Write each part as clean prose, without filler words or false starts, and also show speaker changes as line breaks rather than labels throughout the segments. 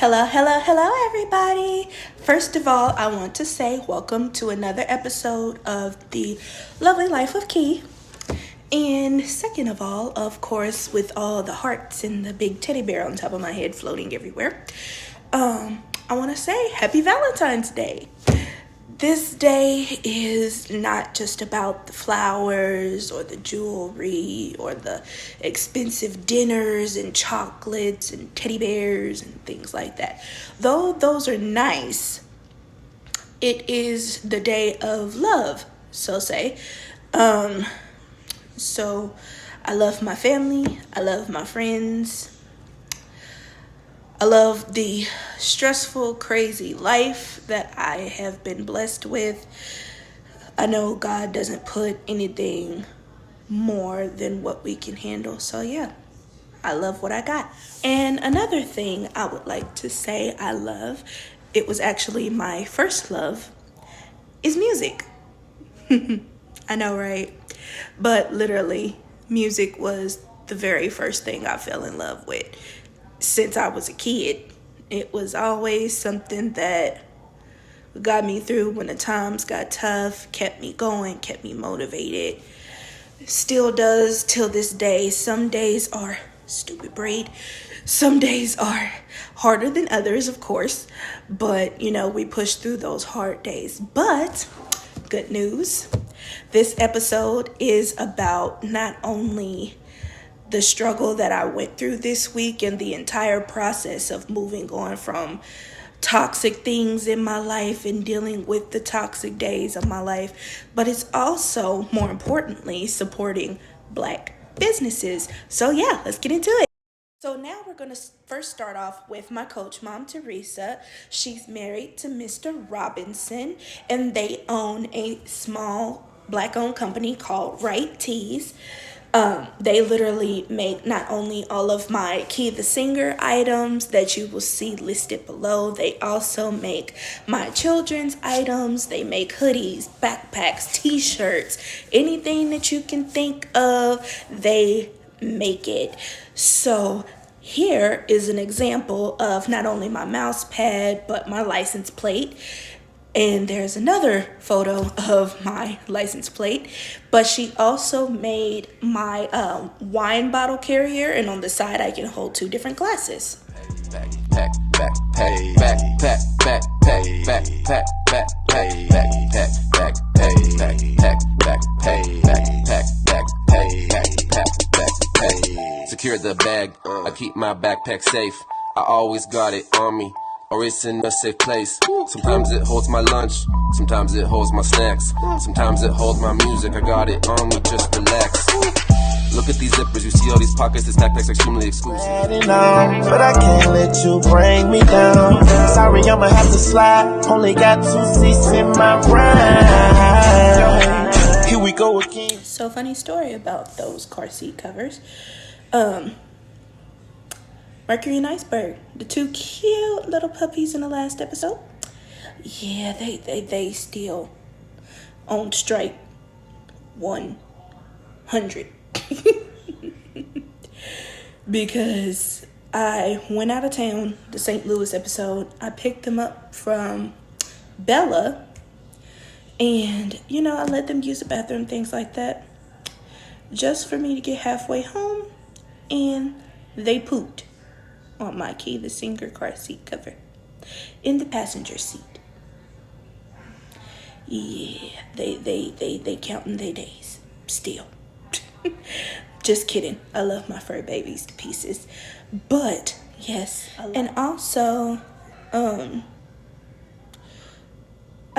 Hello, hello, hello, everybody. First of all, I want to say welcome to another episode of The Lovely Life of Key. And second of all, of course, with all the hearts and the big teddy bear on top of my head floating everywhere, I want to say Happy Valentine's Day. This day is not just about the flowers or the jewelry or the expensive dinners and chocolates and teddy bears and things like that. Though those are nice, it is the day of love, so say. So I love my family, I love my friends, I love the stressful, crazy life that I have been blessed with. I know God doesn't put anything more than what we can handle. So yeah, I love what I got. And another thing I would like to say I love, it was actually my first love, is music. I know, right? But literally, music was the very first thing I fell in love with. Since I was a kid, it was always something that got me through when the times got tough, kept me going, kept me motivated. Still does till this day. Some days are stupid braid. Some days are harder than others, of course. But, we push through those hard days. But, good news. This episode is about not only the struggle that I went through this week and the entire process of moving on from toxic things in my life and dealing with the toxic days of my life, but it's also, more importantly, supporting Black businesses. So yeah, let's get into it. So now we're going to first start off with my coach, Mom Teresa. She's married to Mr. Robinson, and they own a small Black-owned company called Right Tees. They literally make not only all of my Key the Singer items that you will see listed below, they also make my children's items. They make hoodies, backpacks, t-shirts, anything that you can think of, they make it. So here is an example of not only my mouse pad, but my license plate. And there's another photo of my license plate. But she also made my wine bottle carrier, and on the side I can hold two different glasses.
Secure the bag, I keep my backpack safe. I always got it on me, or it's in a safe place. Sometimes it holds my lunch, sometimes it holds my snacks, sometimes it holds my music. I got it on me, just relax. Look at these zippers, you see all these pockets, this backpack's extremely exclusive.
But I can't let you bring me down. Sorry, I'ma have to slide. Only got 2 seats in my ride. Here we go again.
So funny story about those car seat covers. Mercury and Iceberg, the two cute little puppies in the last episode. Yeah, they still on strike 100. Because I went out of town, the St. Louis episode. I picked them up from Bella. And, I let them use the bathroom, things like that. Just for me to get halfway home. And they pooped on my Key the Singer car seat cover in the passenger seat. Yeah, they counting their days still. Just kidding. I love my fur babies to pieces. But yes, and also I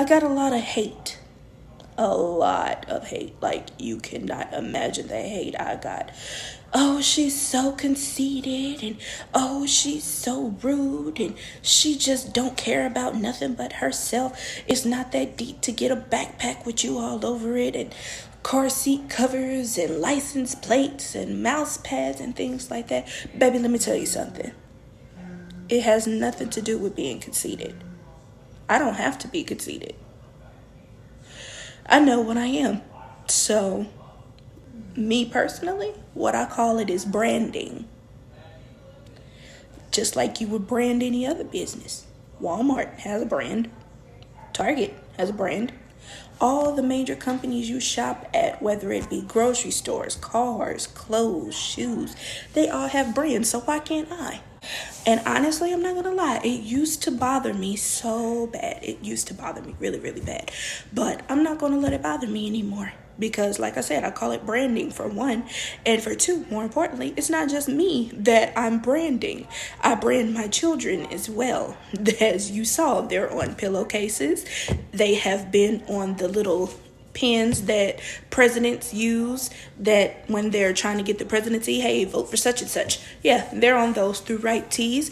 got a lot of hate. A lot of hate. Like, you cannot imagine the hate I got. Oh, she's so conceited, and oh, she's so rude, and she just don't care about nothing but herself. It's not that deep to get a backpack with you all over it, and car seat covers, and license plates, and mouse pads, and things like that. Baby, let me tell you something. It has nothing to do with being conceited. I don't have to be conceited. I know what I am. So, me personally, what I call it is branding. just like you would brand any other business. Walmart has a brand. Target has a brand. All the major companies you shop at, whether it be grocery stores, cars, clothes, shoes, they all have brands, so why can't I? And honestly, I'm not gonna lie, it used to bother me so bad. It used to bother me really, really bad. But I'm not gonna let it bother me anymore. Because, like I said, I call it branding for one. And for two, more importantly, it's not just me that I'm branding. I brand my children as well. As you saw, they're on pillowcases. They have been on the little pens that presidents use that when they're trying to get the presidency, hey, vote for such and such. Yeah, they're on those through Right Tees.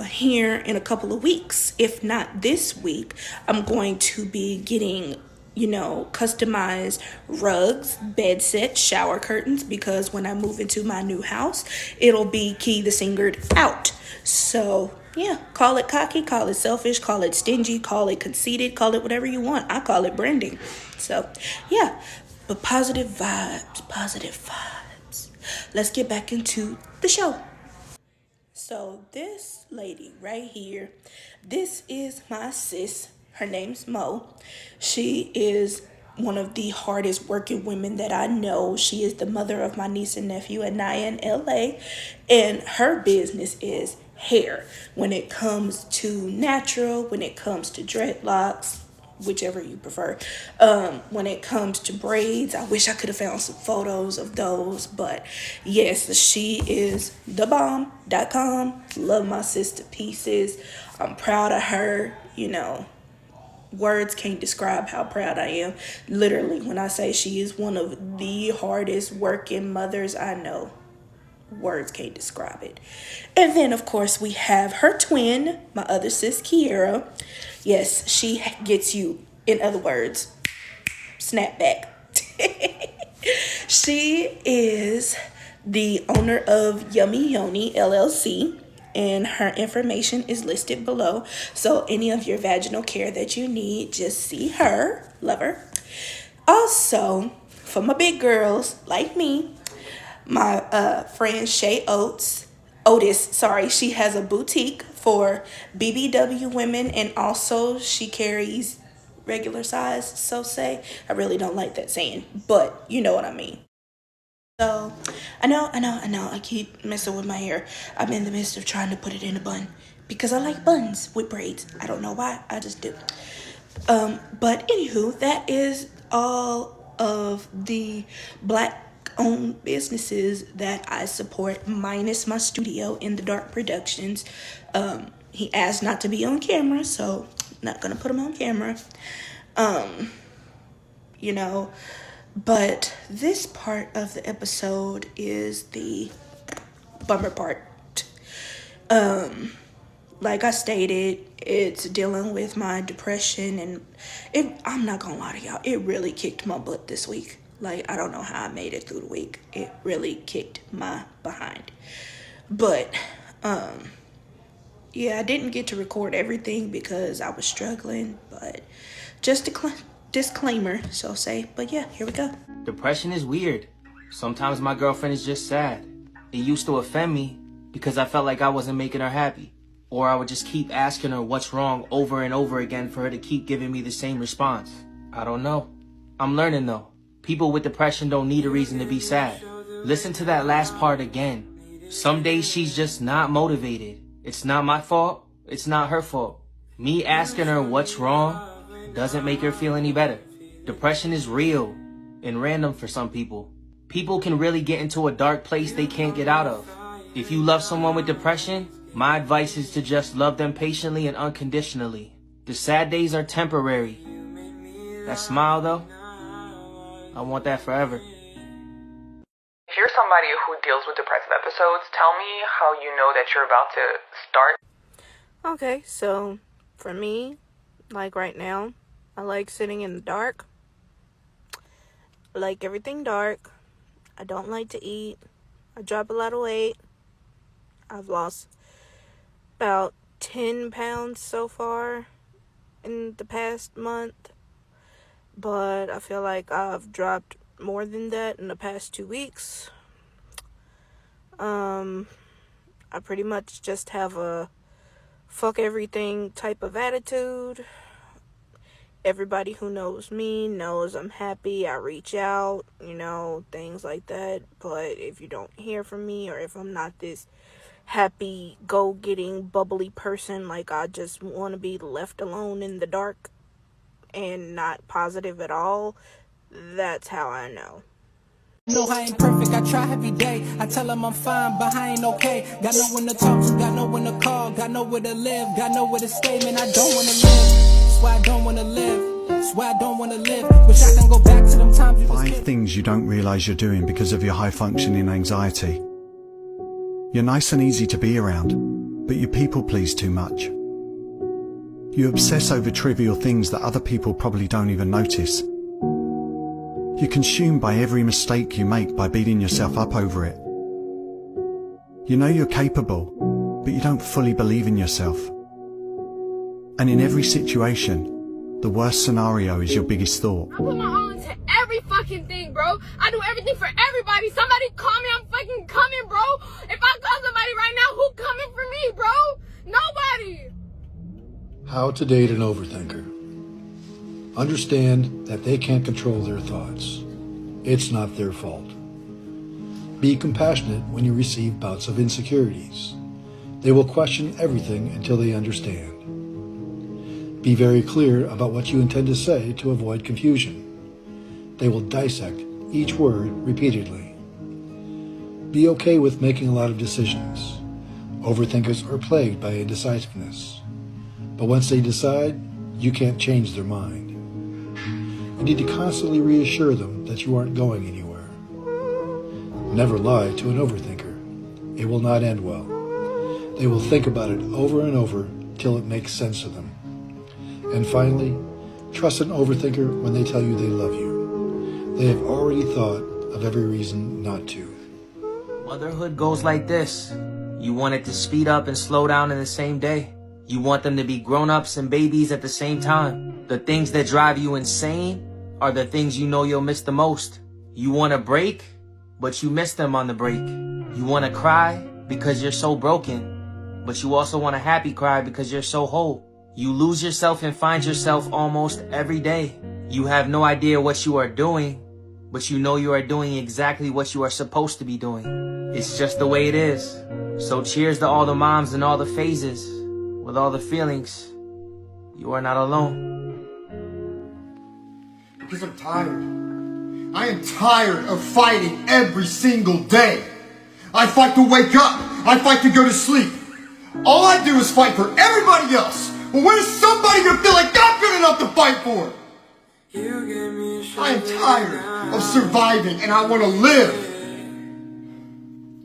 Here in a couple of weeks, if not this week, I'm going to be getting customized rugs, bed sets, shower curtains, because when I move into my new house, it'll be Key the Singered out. So yeah, call it cocky, call it selfish, call it stingy, call it conceited, call it whatever you want. I call it branding. So yeah, but positive vibes, positive vibes. Let's get back into the show. So this lady right here, this is my sis. Her name's Mo. She is one of the hardest working women that I know. She is the mother of my niece and nephew and Naya in LA. And her business is hair. When it comes to natural, when it comes to dreadlocks, whichever you prefer. When it comes to braids, I wish I could have found some photos of those, but yes, she is the bomb.com. Love my sister pieces. I'm proud of her. Words can't describe how proud I am. Literally, when I say she is one of the hardest working mothers I know, words can't describe it. And then, of course, we have her twin, my other sis, Kiera. Yes, she gets you, in other words, snap back. She is the owner of Yummy Yoni LLC, and her information is listed below. So any of your vaginal care that you need, just see her. Love her. Also, for my big girls like me, my friend Shay Otis, she has a boutique for BBW women, and also she carries regular size, so say. I really don't like that saying, but you know what I mean. So, I know, I keep messing with my hair. I'm in the midst of trying to put it in a bun because I like buns with braids. I don't know why, I just do. But anywho, that is all of the Black owned businesses that I support, minus my studio in the Dark Productions. He asked not to be on camera, so not gonna put him on camera. You know, but this part of the episode is the bummer part. Like I stated, it's dealing with my depression, and I'm not gonna lie to y'all, it really kicked my butt this week. Like, I don't know how I made it through the week. It really kicked my behind. But, yeah, I didn't get to record everything because I was struggling, but just a disclaimer, so say. But yeah, here we go.
Depression is weird. Sometimes my girlfriend is just sad. It used to offend me because I felt like I wasn't making her happy. Or I would just keep asking her what's wrong over and over again for her to keep giving me the same response. I don't know. I'm learning though. People with depression don't need a reason to be sad. Listen to that last part again. Some days she's just not motivated. It's not my fault. It's not her fault. Me asking her what's wrong doesn't make her feel any better. Depression is real and random for some people. People can really get into a dark place they can't get out of. If you love someone with depression, my advice is to just love them patiently and unconditionally. The sad days are temporary. That smile though, I want that forever.
If you're somebody who deals with depressive episodes, tell me how you know that you're about to start.
Okay, so for me, like right now, I like sitting in the dark. I like everything dark. I don't like to eat. I drop a lot of weight. I've lost about 10 pounds so far in the past month. But I feel like I've dropped more than that in the past 2 weeks. I pretty much just have a fuck everything type of attitude. Everybody who knows me knows I'm happy. I reach out, things like that. But if you don't hear from me, or if I'm not this happy, go-getting, bubbly person, like I just want to be left alone in the dark and not positive at all, that's how I know.
No, I ain't perfect, I try every day. I tell them I'm fine, but I ain't okay. Got no one to talk to, got no one to call. Got nowhere to live, got nowhere to stay. Man, I don't wanna live, that's why I don't wanna live. That's why I don't wanna live. Wish I can go back to them times you was
5 things you don't realise you're doing because of your high-functioning anxiety. You're nice and easy to be around, but you people please too much. You obsess over trivial things that other people probably don't even notice. You're consumed by every mistake you make by beating yourself up over it. You know you're capable, but you don't fully believe in yourself. And in every situation, the worst scenario is your biggest thought.
I put my all into every fucking thing, bro. I do everything for everybody. Somebody call me, I'm fucking coming, bro. If I call somebody right now, who coming for me, bro? Nobody.
How to date an overthinker. Understand that they can't control their thoughts. It's not their fault. Be compassionate when you receive bouts of insecurities. They will question everything until they understand. Be very clear about what you intend to say to avoid confusion. They will dissect each word repeatedly. Be okay with making a lot of decisions. Overthinkers are plagued by indecisiveness. But once they decide, you can't change their mind. You need to constantly reassure them that you aren't going anywhere. Never lie to an overthinker. It will not end well. They will think about it over and over till it makes sense to them. And finally, trust an overthinker when they tell you they love you. They have already thought of every reason not to.
Motherhood goes like this. You want it to speed up and slow down in the same day. You want them to be grown-ups and babies at the same time. The things that drive you insane are the things you know you'll miss the most. You want a break, but you miss them on the break. You want to cry because you're so broken, but you also want a happy cry because you're so whole. You lose yourself and find yourself almost every day. You have no idea what you are doing, but you know you are doing exactly what you are supposed to be doing. It's just the way it is. So cheers to all the moms and all the phases. With all the feelings, you are not alone.
Because I'm tired. I am tired of fighting every single day. I fight to wake up. I fight to go to sleep. All I do is fight for everybody else. Well, when is somebody gonna feel like I'm good enough to fight for? I am tired of surviving and I want to live.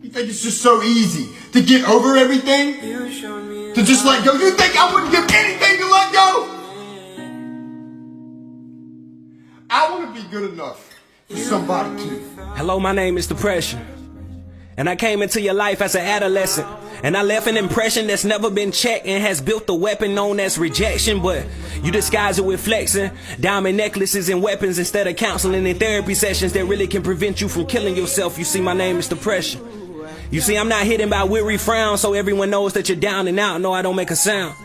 You think it's just so easy to get over everything? To just let go? You think I wouldn't give anything to let go? I want to be good enough for somebody too.
Hello, my name is Depression. And I came into your life as an adolescent. And I left an impression that's never been checked and has built a weapon known as rejection. But you disguise it with flexing, diamond necklaces and weapons instead of counseling and therapy sessions that really can prevent you from killing yourself. You see, my name is Depression. You see, I'm not hidden by weary frowns, so everyone knows that you're down and out. No, I don't make a sound.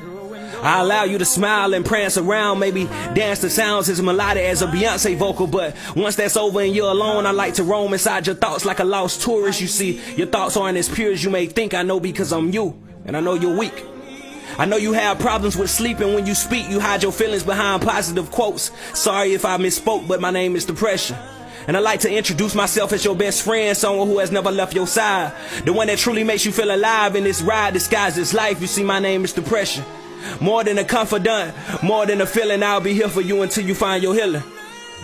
I allow you to smile and prance around, maybe dance to sounds as melodic as a Beyonce vocal. But once that's over and you're alone, I like to roam inside your thoughts like a lost tourist. You see, your thoughts aren't as pure as you may think. I know because I'm you, and I know you're weak. I know you have problems with sleeping. When you speak, you hide your feelings behind positive quotes. Sorry if I misspoke, but my name is Depression. And I like to introduce myself as your best friend, someone who has never left your side. The one that truly makes you feel alive in this ride disguised as life. You see, my name is Depression. More than a confidant, more than a feeling, I'll be here for you until you find your healing.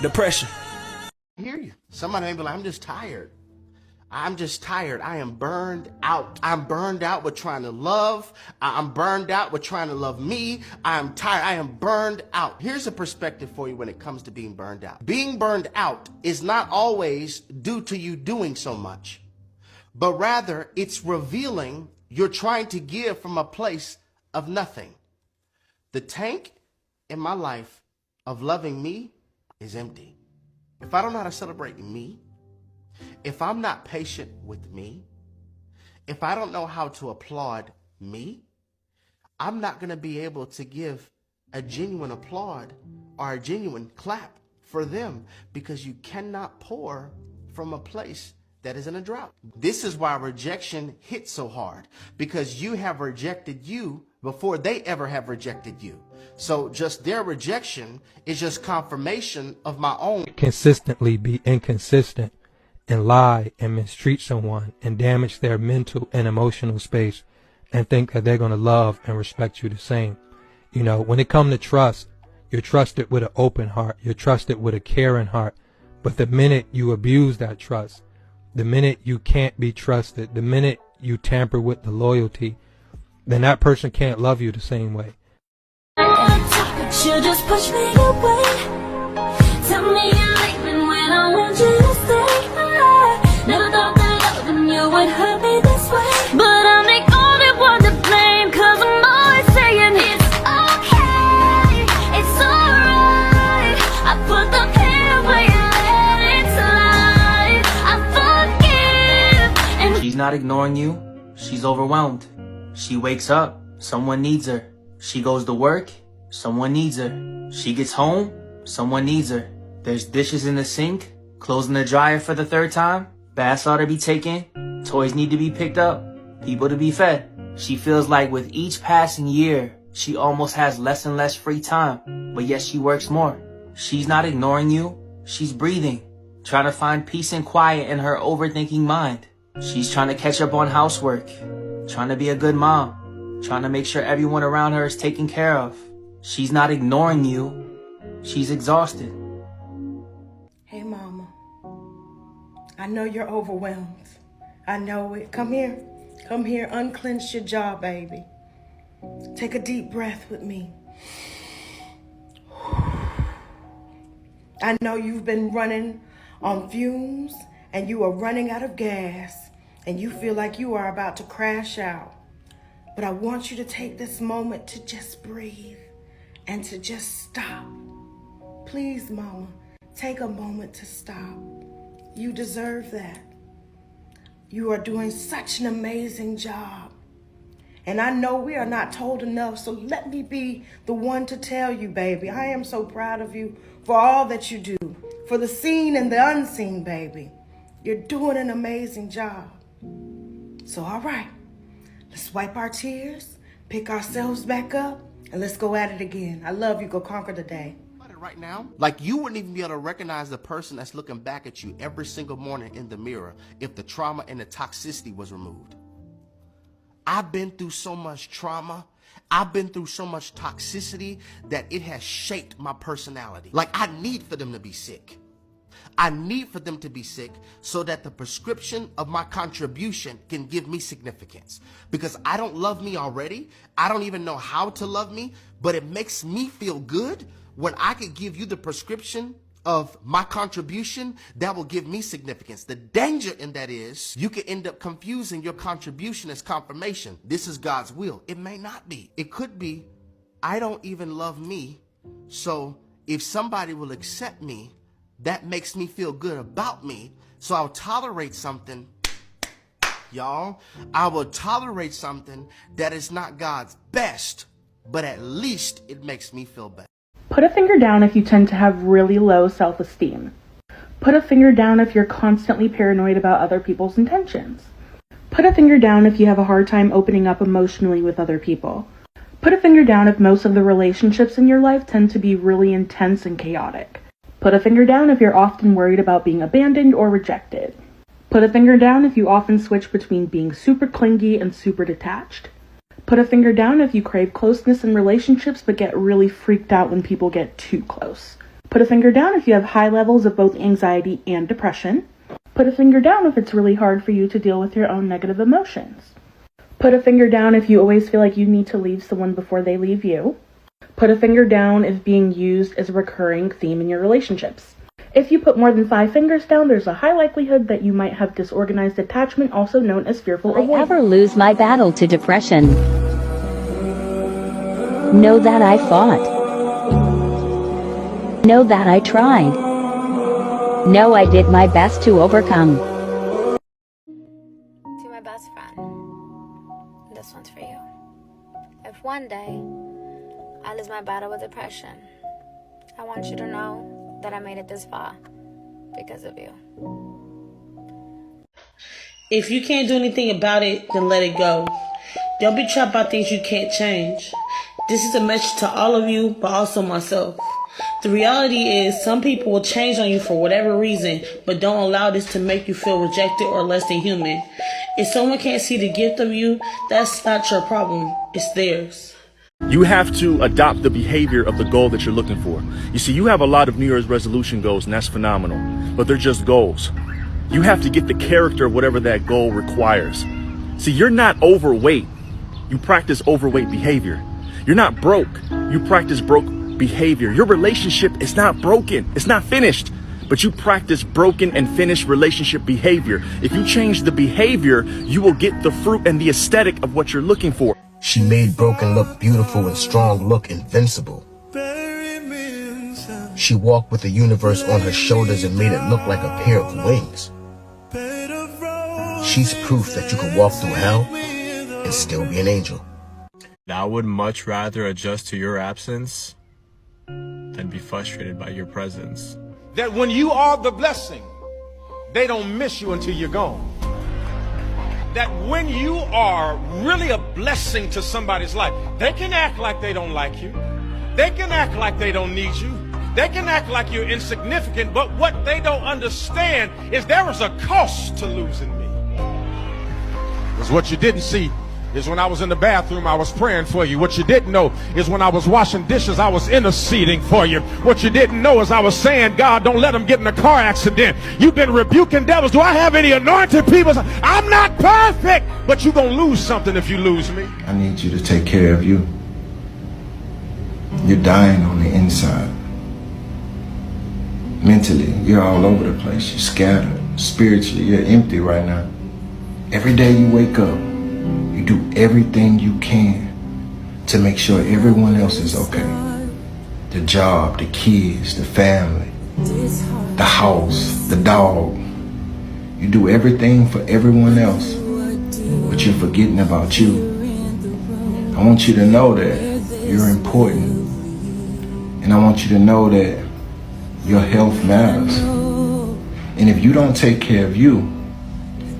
Depression.
I hear you. Somebody may be like, I'm just tired. I'm just tired. I am burned out. I'm burned out with trying to love. I'm burned out with trying to love me. I'm tired. I am burned out. Here's a perspective for you when it comes to being burned out. Being burned out is not always due to you doing so much, but rather it's revealing you're trying to give from a place of nothing. The tank in my life of loving me is empty. If I don't know how to celebrate me, if I'm not patient with me, If I don't know how to applaud me, I'm not going to be able to give a genuine applaud or a genuine clap for them, because you cannot pour from a place that is in a drought. This is why rejection hits so hard, because you have rejected you before they ever have rejected you. So just their rejection is just confirmation of my own.
Consistently be inconsistent and lie and mistreat someone and damage their mental and emotional space and think that they're going to love and respect you the same. You know, when it comes to trust, you're trusted with an open heart. You're trusted with a caring heart. But the minute you abuse that trust, the minute you can't be trusted, the minute you tamper with the loyalty, then that person can't love you the same way.
You just push me away. Tell me you're leaving when I want you to stay. Never thought that loving you would hurt me this way, but I'm the only one to blame, 'cause I'm always saying it's okay, it's alright. I put the pain away and let it slide. I forgive. And
she's not ignoring you. She's overwhelmed. She wakes up. Someone needs her. She goes to work. Someone needs her. She gets home. Someone needs her. There's dishes in the sink. Clothes in the dryer for the 3rd time. Baths ought to be taken. Toys need to be picked up. People to be fed. She feels like with each passing year, she almost has less and less free time. But yet she works more. She's not ignoring you. She's breathing. Trying to find peace and quiet in her overthinking mind. She's trying to catch up on housework. Trying to be a good mom. Trying to make sure everyone around her is taken care of. She's not ignoring you. She's exhausted.
Hey, Mama. I know you're overwhelmed. I know it. Come here. Come here. Unclench your jaw, baby. Take a deep breath with me. I know you've been running on fumes and you are running out of gas and you feel like you are about to crash out. But I want you to take this moment to just breathe and to just stop. Please, Mama, take a moment to stop. You deserve that. You are doing such an amazing job. And I know we are not told enough, so let me be the one to tell you, baby. I am so proud of you for all that you do, for the seen and the unseen, baby. You're doing an amazing job. So, all right, let's wipe our tears, pick ourselves back up, and let's go at it again. I love you. Go conquer the day.
Right now, like you wouldn't even be able to recognize the person that's looking back at you every single morning in the mirror if the trauma and the toxicity was removed. I've been through so much trauma. I've been through so much toxicity that it has shaped my personality. Like I need for them to be sick. I need for them to be sick so that the prescription of my contribution can give me significance. Because I don't love me already. I don't even know how to love me, but it makes me feel good when I could give you the prescription of my contribution that will give me significance. The danger in that is you could end up confusing your contribution as confirmation. This is God's will. It may not be. It could be, I don't even love me. So if somebody will accept me, that makes me feel good about me. So I'll tolerate something, y'all. I will tolerate something that is not God's best, but at least it makes me feel better.
Put a finger down if you tend to have really low self-esteem. Put a finger down if you're constantly paranoid about other people's intentions. Put a finger down if you have a hard time opening up emotionally with other people. Put a finger down if most of the relationships in your life tend to be really intense and chaotic. Put a finger down if you're often worried about being abandoned or rejected. Put a finger down if you often switch between being super clingy and super detached. Put a finger down if you crave closeness in relationships but get really freaked out when people get too close. Put a finger down if you have high levels of both anxiety and depression. Put a finger down if it's really hard for you to deal with your own negative emotions. Put a finger down if you always feel like you need to leave someone before they leave you. Put a finger down if being used is a recurring theme in your relationships. If you put more than 5 fingers down, there's a high likelihood that you might have disorganized attachment, also known as fearful avoidance.
If I ever lose my battle to depression, know that I fought. Know that I tried. Know I did my best to overcome.
To my best friend. one day I lose my battle with depression, I want you to know that I made it this far because of you.
If you can't do anything about it, then let it go. Don't be trapped by things you can't change. This is a message to all of you, but also myself. The reality is some people will change on you for whatever reason, but don't allow this to make you feel rejected or less than human. If someone can't see the gift of you, that's not your problem. It's theirs.
You have to adopt the behavior of the goal that you're looking for. You see, you have a lot of New Year's resolution goals, and that's phenomenal, but they're just goals. You have to get the character of whatever that goal requires. See, you're not overweight. You practice overweight behavior. You're not broke. You practice broke behavior. Your relationship is not broken. It's not finished, but you practice broken and finished relationship behavior. If you change the behavior, you will get the fruit and the aesthetic of what you're looking for.
She made broken look beautiful and strong look invincible. She walked with the universe on her shoulders and made it look like a pair of wings. She's proof that you can walk through hell and still be an angel.
I would much rather adjust to your absence than be frustrated by your presence.
That when you are the blessing, they don't miss you until you're gone. That when you are really a blessing to somebody's life, they can act like they don't like you. They can act like they don't need you. They can act like you're insignificant, but what they don't understand is there was a cost to losing me. Because what you didn't see is when I was in the bathroom, I was praying for you. What you didn't know is when I was washing dishes, I was interceding for you. What you didn't know is I was saying, God, don't let them get in a car accident. You've been rebuking devils. Do I have any anointed people? I'm not perfect, but you're going to lose something if you lose me.
I need you to take care of you. You're dying on the inside. Mentally, you're all over the place. You're scattered. Spiritually, you're empty right now. Every day you wake up, you do everything you can to make sure everyone else is okay. The job, the kids, the family, the house, the dog. You do everything for everyone else, but you're forgetting about you. I want you to know that you're important. And I want you to know that your health matters. And if you don't take care of you,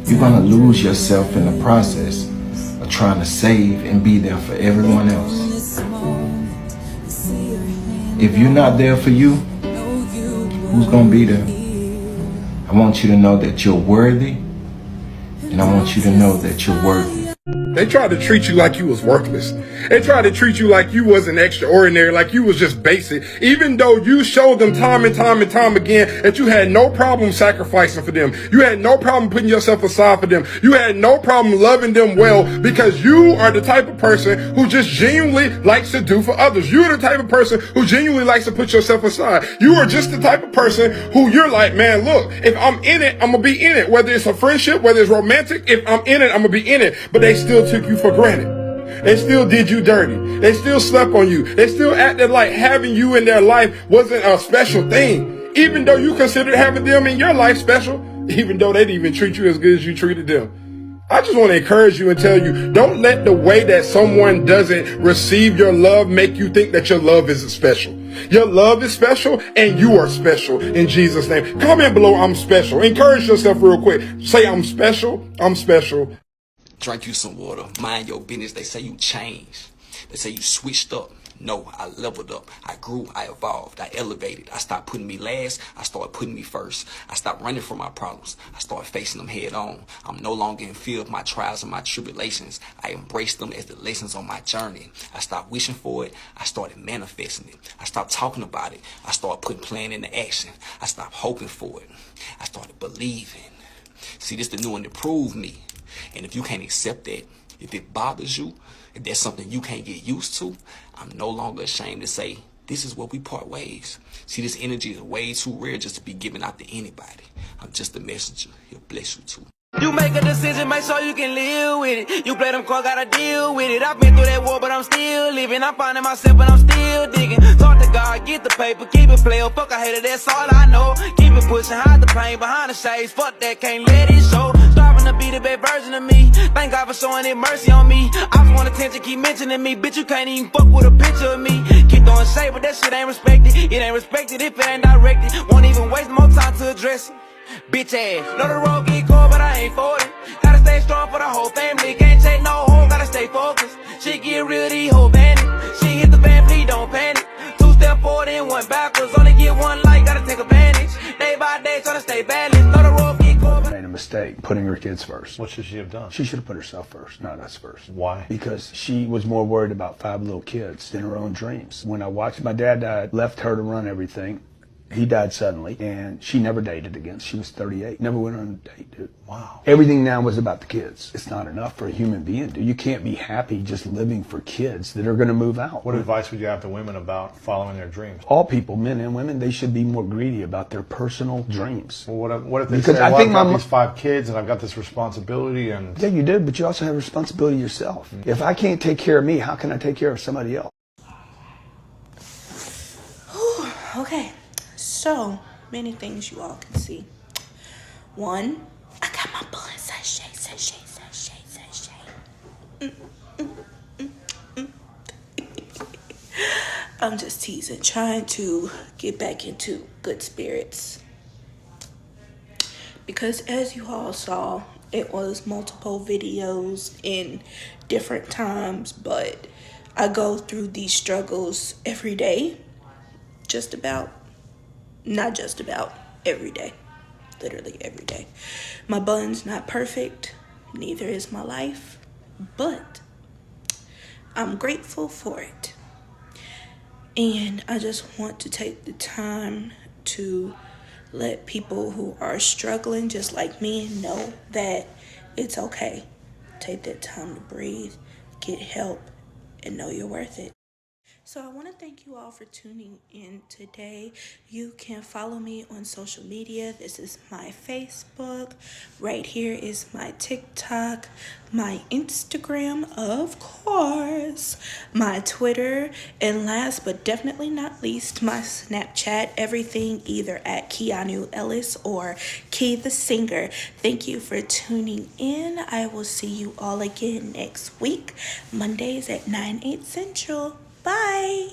you're gonna lose yourself in the process of trying to save and be there for everyone else. If you're not there for you, who's gonna be there? I want you to know that you're worthy, and I want you to know that you're worthy.
They tried to treat you like you was worthless. They tried to treat you like you wasn't extraordinary, like you was just basic, even though you showed them time and time and time again that you had no problem sacrificing for them. You had no problem putting yourself aside for them. You had no problem loving them well, because you are the type of person who just genuinely likes to do for others. You're the type of person who genuinely likes to put yourself aside. You are just the type of person who you're like, man, look, if I'm in it, I'm gonna be in it. Whether it's a friendship, whether it's romantic, if I'm in it, I'm gonna be in it. But they still took you for granted. They still did you dirty. They still slept on you. They still acted like having you in their life wasn't a special thing, even though you considered having them in your life special, even though they didn't even treat you as good as you treated them. I just want to encourage you and tell you, don't let the way that someone doesn't receive your love make you think that your love isn't special. Your love is special, and you are special in Jesus' name. Comment below, I'm special. Encourage yourself real quick. Say, I'm special. I'm special.
Drink you some water. Mind your business. They say you changed. They say you switched up. No, I leveled up. I grew. I evolved. I elevated. I stopped putting me last. I started putting me first. I stopped running from my problems. I started facing them head on. I'm no longer in fear of my trials and my tribulations. I embrace them as the lessons on my journey. I stopped wishing for it. I started manifesting it. I stopped talking about it. I started putting plan into action. I stopped hoping for it. I started believing. See, this the new one to prove me. And if you can't accept that, if it bothers you, if that's something you can't get used to, I'm no longer ashamed to say, this is where we part ways. See, this energy is way too rare just to be given out to anybody. I'm just a messenger. He'll bless you too.
You make a decision, make sure you can live with it. You play them cards, gotta deal with it. I've been through that war, but I'm still living. I'm finding myself, but I'm still digging. Talk to God, get the paper, keep it player. Fuck, I hate it, that's all I know. Keep it pushing, hide the pain behind the shades. Fuck that, can't let it show. Starving to be the best version of me. Thank God for showing it mercy on me. I just want attention, keep mentioning me. Bitch, you can't even fuck with a picture of me. Keep throwing shade, but that shit ain't respected. It ain't respected if it ain't directed. Won't even waste more time to address it. Bitch ass, know the road get cold, but I ain't for it. Gotta stay strong for the whole family. Can't take no hold, gotta stay focused. Shit get real, these whole bandit. She hit the fan, please don't panic. 2 step forward and 1 backwards. Only get 1 life, gotta take advantage. Day by day, tryna stay balanced. Know the road get cold.
Made a mistake putting her kids first.
What should she have done?
She should have put herself first, not us first.
Why?
Because she was more worried about 5 little kids than her own dreams. When I watched my dad died, left her to run everything. He died suddenly, and she never dated again. She was 38. Never went on a date, dude.
Wow.
Everything now was about the kids. It's not enough for a human being, dude. You can't be happy just living for kids that are going to move out.
What advice would you have to women about following their dreams?
All people, men and women, they should be more greedy about their personal dreams.
Well, what if they
Because
say,
I
well,
think
I've got
my
these 5 kids and I've got this responsibility and...
Yeah, you do, but you also have responsibility yourself. If I can't take care of me, how can I take care of somebody else?
Okay, so many things you all can see. 1, I got my bull and sachet. I'm just teasing, trying to get back into good spirits. Because as you all saw, it was multiple videos in different times, but I go through these struggles every day. Not just about, every day. Literally every day. My bun's not perfect, neither is my life, but I'm grateful for it. And I just want to take the time to let people who are struggling just like me know that it's okay. Take that time to breathe, get help, and know you're worth it. So I want to thank you all for tuning in today. You can follow me on social media. This is my Facebook. Right here is my TikTok, my Instagram, of course, my Twitter, and last but definitely not least, my Snapchat. Everything either at Keanu Ellis or Key the Singer. Thank you for tuning in. I will see you all again next week, Mondays at 9/8 Central. Bye.